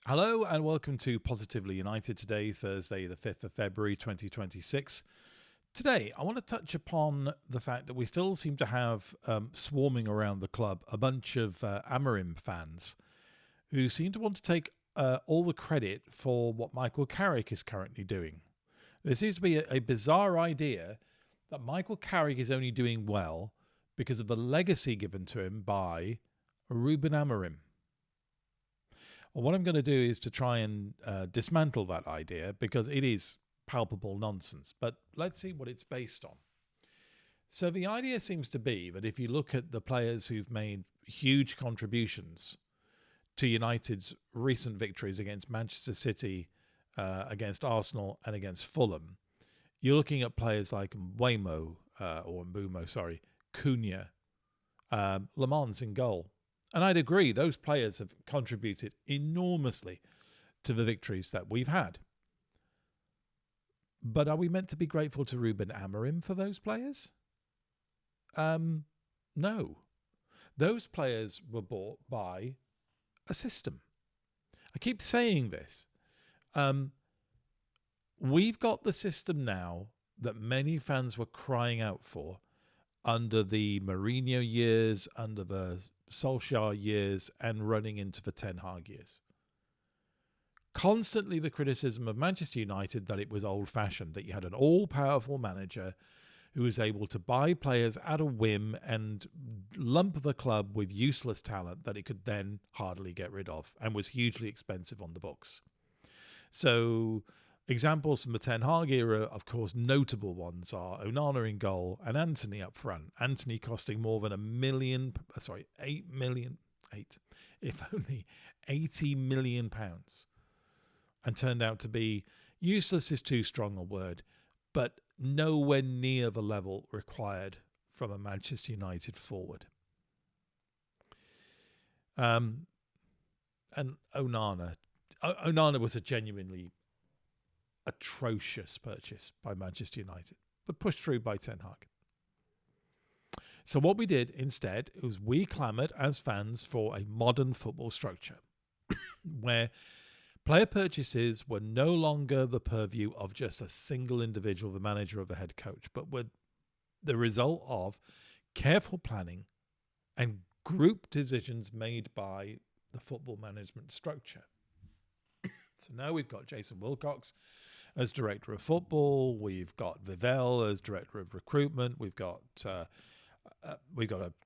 Hello and welcome to Positively United today, Thursday, the 5th of February 2026. Today, I want to touch upon the fact that we still seem to have swarming around the club a bunch of Amorim fans who seem to want to take all the credit for what Michael Carrick is currently doing. There seems to be a bizarre idea that Michael Carrick is only doing well because of the legacy given to him by Ruben Amorim. Well, what I'm going to do is to try and dismantle that idea because it is palpable nonsense. But let's see what it's based on. So the idea seems to be that if you look at the players who've made huge contributions to United's recent victories against Manchester City, against Arsenal and against Fulham, you're looking at players like Mbeumo, Cunha, Lammens in goal. And I'd agree, those players have contributed enormously to the victories that we've had. But are we meant to be grateful to Ruben Amorim for those players? No. Those players were bought by a system. I keep saying this. We've got the system now that many fans were crying out for under the Mourinho years, under the Solskjaer years, and running into the Ten Hag years. Constantly the criticism of Manchester United that it was old-fashioned, that you had an all-powerful manager who was able to buy players at a whim and lump the club with useless talent that it could then hardly get rid of and was hugely expensive on the books. So examples from the Ten Hag era, of course, notable ones are Onana in goal and Antony up front. Antony costing more than if only £80 million, and turned out to be, useless is too strong a word, but nowhere near the level required from a Manchester United forward. And Onana was a genuinely atrocious purchase by Manchester United, but pushed through by Ten Hag. So what we did instead was we clamoured as fans for a modern football structure where player purchases were no longer the purview of just a single individual, the manager or the head coach, but were the result of careful planning and group decisions made by the football management structure. So now we've got Jason Wilcox as director of football. We've got Vivell as director of recruitment. We've got a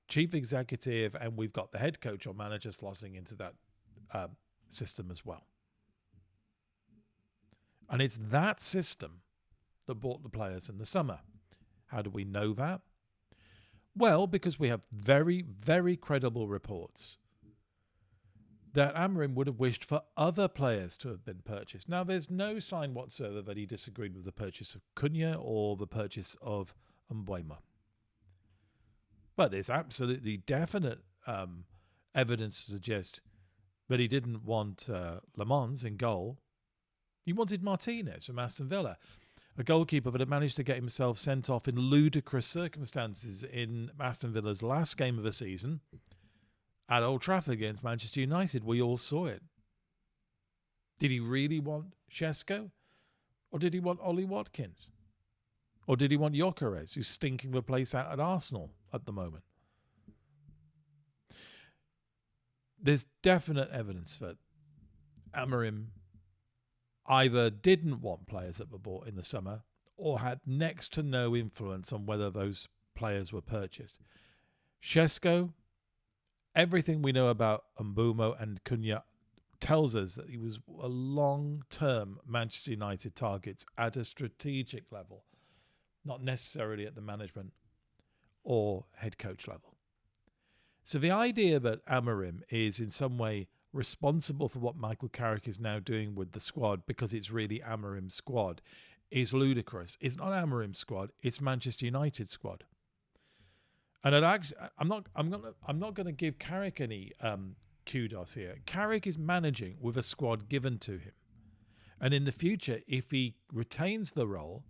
chief executive, and we've got the head coach or manager slotting into that system as well. And it's that system that bought the players in the summer. How do we know that? Well, because we have very, very credible reports that Amorim would have wished for other players to have been purchased. Now, there's no sign whatsoever that he disagreed with the purchase of Cunha or the purchase of Mbeumo. But there's absolutely definite evidence to suggest that he didn't want Lammens in goal. He wanted Martinez from Aston Villa, a goalkeeper that had managed to get himself sent off in ludicrous circumstances in Aston Villa's last game of the season at Old Trafford against Manchester United. We all saw it. Did he really want Shesko? Or did he want Ollie Watkins? Or did he want Gyökeres, who's stinking the place out at Arsenal at the moment? There's definite evidence that Amorim either didn't want players that were bought in the summer or had next to no influence on whether those players were purchased. Shesko, everything we know about Mbeumo and Cunha tells us that he was a long-term Manchester United target at a strategic level, not necessarily at the management or head coach level. So the idea that Amorim is in some way responsible for what Michael Carrick is now doing with the squad because it's really Amorim's squad is ludicrous. It's not Amorim's squad, it's Manchester United's squad. And I'm not going to give Carrick any kudos here. Carrick is managing with a squad given to him. And in the future, if he retains the role,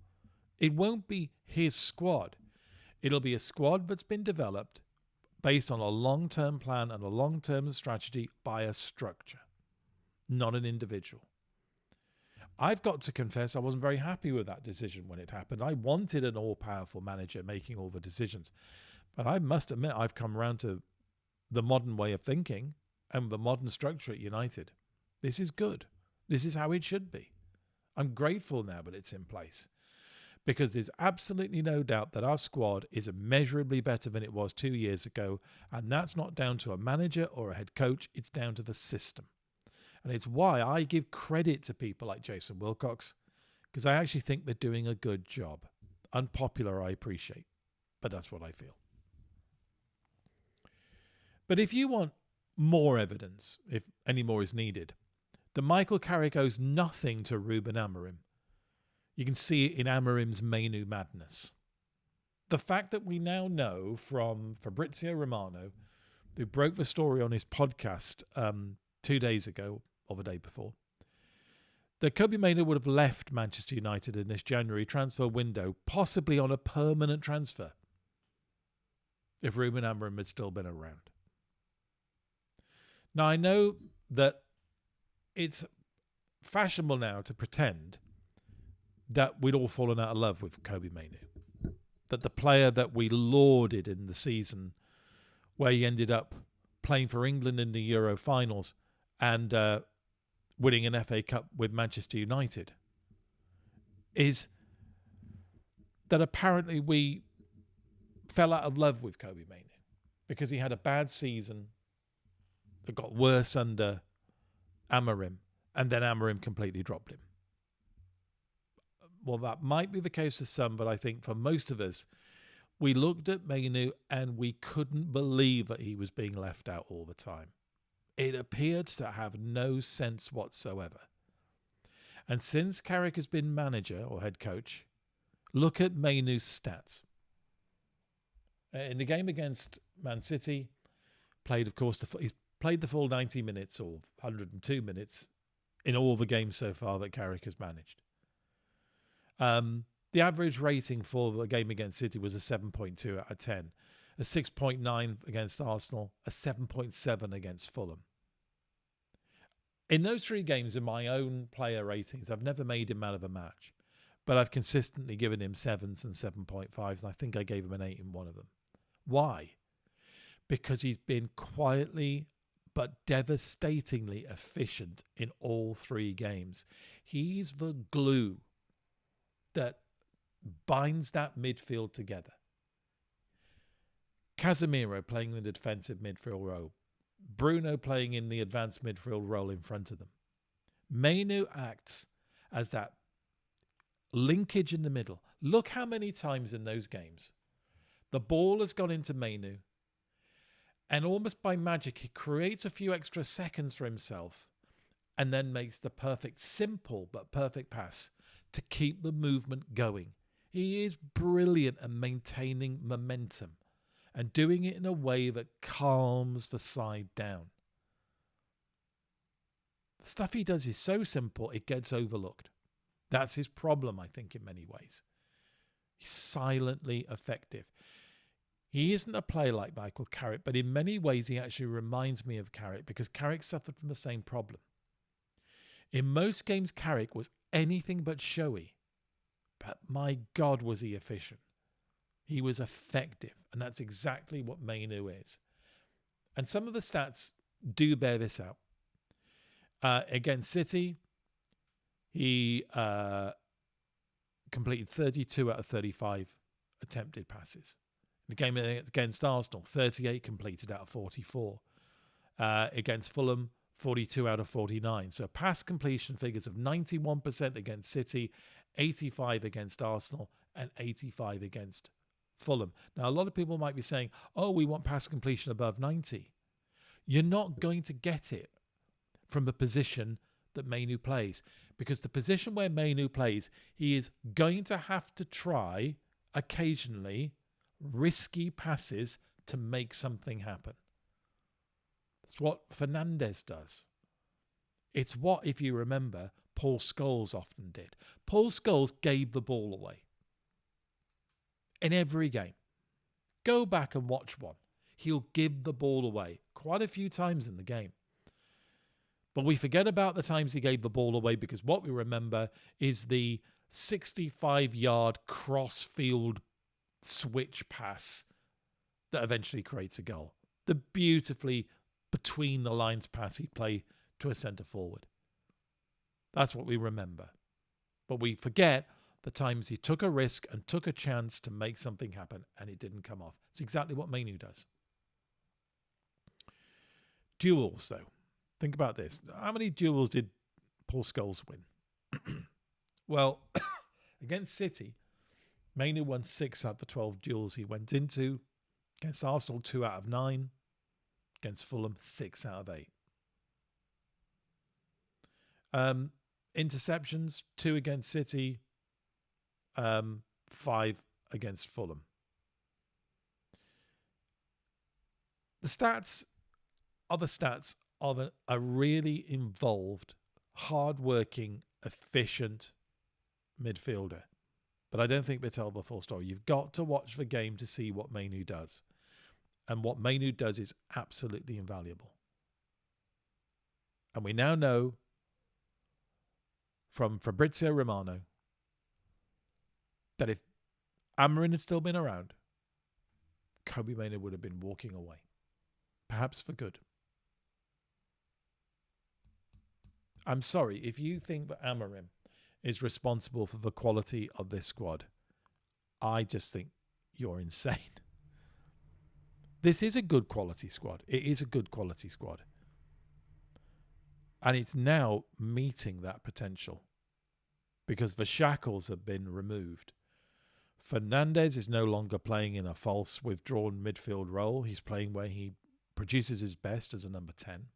it won't be his squad. It'll be a squad that's been developed based on a long-term plan and a long-term strategy by a structure. not an individual. I've got to confess I wasn't very happy with that decision when it happened. I wanted an all-powerful manager making all the decisions. But I must admit I've come around to the modern way of thinking and the modern structure at United. This is good. This is how it should be. I'm grateful now that it's in place, because there's absolutely no doubt that our squad is immeasurably better than it was 2 years ago, and that's not down to a manager or a head coach, it's down to the system. And it's why I give credit to people like Jason Wilcox, because I actually think they're doing a good job. Unpopular, I appreciate, but that's what I feel. But if you want more evidence, if any more is needed, that Michael Carrick owes nothing to Ruben Amorim, you can see it in Amorim's Mainoo madness. The fact that we now know from Fabrizio Romano, who broke the story on his podcast 2 days ago, or the day before, that Kobbie Mainoo would have left Manchester United in this January transfer window, possibly on a permanent transfer, if Ruben Amorim had still been around. Now, I know that it's fashionable now to pretend that we'd all fallen out of love with Kobbie Mainoo, that the player that we lauded in the season where he ended up playing for England in the Euro finals and winning an FA Cup with Manchester United, is that apparently we fell out of love with Kobbie Mainoo because he had a bad season that got worse under Amorim, and then Amorim completely dropped him. Well, that might be the case for some, but I think for most of us, we looked at Mainoo and we couldn't believe that he was being left out all the time. It appeared to have no sense whatsoever. And since Carrick has been manager or head coach, look at Mainoo's stats. In the game against Man City, played, of course, he's played the full 90 minutes or 102 minutes in all the games so far that Carrick has managed. The average rating for the game against City was a 7.2 out of 10, a 6.9 against Arsenal, a 7.7 against Fulham. In those 3 games, in my own player ratings, I've never made him man of a match, but I've consistently given him 7s and 7.5s, and I think I gave him an 8 in one of them. Why? Because he's been quietly but devastatingly efficient in all 3 games. He's the glue that binds that midfield together. Casemiro playing in the defensive midfield role. Bruno playing in the advanced midfield role in front of them. Mainoo acts as that linkage in the middle. Look how many times in those games the ball has gone into Mainoo, and almost by magic he creates a few extra seconds for himself and then makes the perfect, simple but perfect pass to keep the movement going. He is brilliant at maintaining momentum and doing it in a way that calms the side down. The stuff he does is so simple, it gets overlooked. That's his problem, I think, in many ways. He's silently effective. He isn't a player like Michael Carrick, but in many ways he actually reminds me of Carrick because Carrick suffered from the same problem. In most games, Carrick was anything but showy, but my God, was he efficient. He was effective, and that's exactly what Mainoo is. And some of the stats do bear this out. Against City, he completed 32 out of 35 attempted passes. In the game against Arsenal, 38 completed out of 44. Against Fulham, 42 out of 49. So pass completion figures of 91% against City, 85 against Arsenal, and 85 against Fulham. Now, a lot of people might be saying, oh, we want pass completion above 90. You're not going to get it from the position that Mainoo plays, because the position where Mainoo plays, he is going to have to try occasionally risky passes to make something happen. That's what Fernandes does. It's what, if you remember, Paul Scholes often did. Paul Scholes gave the ball away in every game. Go back and watch one. He'll give the ball away quite a few times in the game. But we forget about the times he gave the ball away, because what we remember is the 65-yard cross-field switch pass that eventually creates a goal. The beautifully between-the-lines pass he'd play to a centre-forward. That's what we remember. But we forget the times he took a risk and took a chance to make something happen, and it didn't come off. It's exactly what Mainoo does. Duels, though. Think about this. How many duels did Paul Scholes win? Well, against City, Mainoo won 6 out of the 12 duels he went into. Against Arsenal, 2 out of 9. Against Fulham, 6 out of 8. Interceptions, 2 against City, 5 against Fulham. The stats are the stats of a really involved, hard-working, efficient midfielder. But I don't think we tell the full story. You've got to watch the game to see what Mainoo does. And what Mainoo does is absolutely invaluable. And we now know from Fabrizio Romano that if Amorim had still been around, Kobbie Mainoo would have been walking away. Perhaps for good. I'm sorry, if you think that Amorim is responsible for the quality of this squad, I just think you're insane. This is a good quality squad. It is a good quality squad. And it's now meeting that potential because the shackles have been removed. Fernandes is no longer playing in a false withdrawn midfield role. He's playing where he produces his best as a number 10.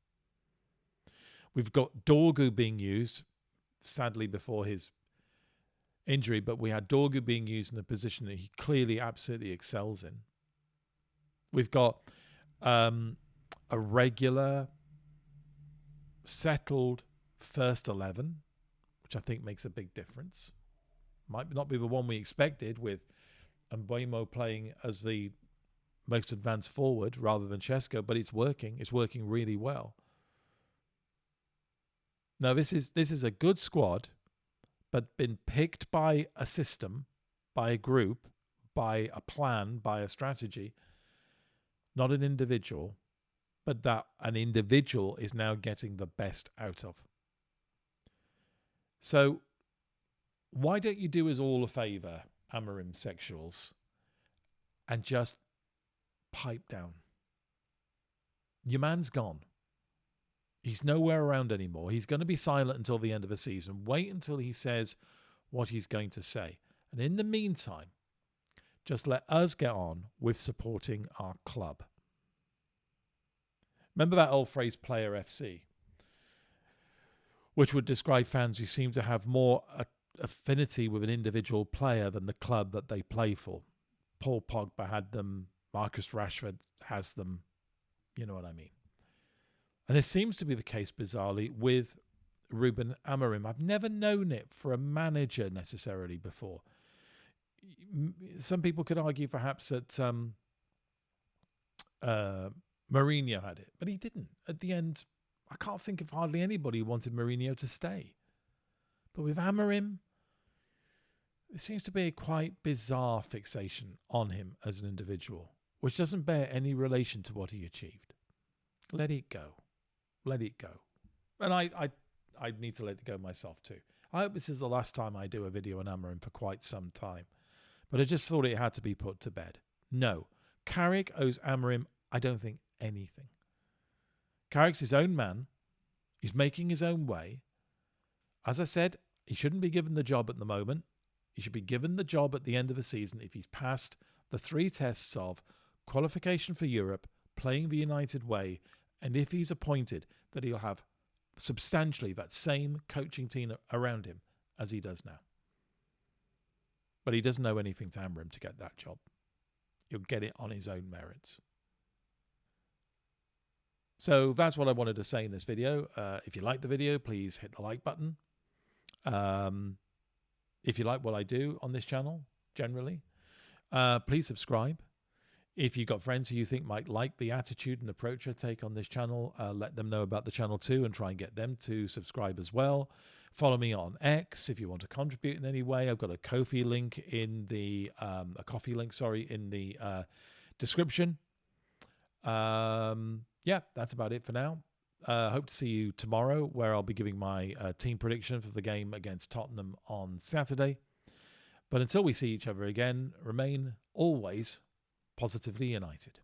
We've got Dorgu being used, sadly before his injury, but we had Dorgu being used in a position that he clearly absolutely excels in. We've got a regular, settled first 11, which I think makes a big difference. Might not be the one we expected, with Mbeumo playing as the most advanced forward rather than Shesko, but it's working. It's working really well. Now, this is a good squad, but been picked by a system, by a group, by a plan, by a strategy, not an individual, but that an individual is now getting the best out of. So why don't you do us all a favour, Amorimsexuals, and just pipe down? Your man's gone. He's nowhere around anymore. He's going to be silent until the end of the season. Wait until he says what he's going to say. And in the meantime, just let us get on with supporting our club. Remember that old phrase, player FC, which would describe fans who seem to have more affinity with an individual player than the club that they play for. Paul Pogba had them. Marcus Rashford has them. You know what I mean. And it seems to be the case, bizarrely, with Ruben Amorim. I've never known it for a manager necessarily before. Some people could argue perhaps that Mourinho had it, but he didn't. At the end, I can't think of hardly anybody who wanted Mourinho to stay. But with Amorim, there seems to be a quite bizarre fixation on him as an individual, which doesn't bear any relation to what he achieved. Let it go. Let it go. And I need to let it go myself too. I hope this is the last time I do a video on Amorim for quite some time. But I just thought it had to be put to bed. No. Carrick owes Amorim, I don't think, anything. Carrick's his own man. He's making his own way. As I said, he shouldn't be given the job at the moment. He should be given the job at the end of the season if he's passed the 3 tests of qualification for Europe, playing the United way, and if he's appointed, that he'll have substantially that same coaching team around him as he does now. But he doesn't owe anything to Amorim to get that job. He'll get it on his own merits. So that's what I wanted to say in this video. If you like the video, please hit the like button. If you like what I do on this channel, generally, please subscribe. If you've got friends who you think might like the attitude and approach I take on this channel, let them know about the channel too and try and get them to subscribe as well. Follow me on X if you want to contribute in any way. I've got a Ko-fi link in the coffee link, in the description. Yeah, that's about it for now. Hope to see you tomorrow, where I'll be giving my team prediction for the game against Tottenham on Saturday. But until we see each other again, remain always positively united.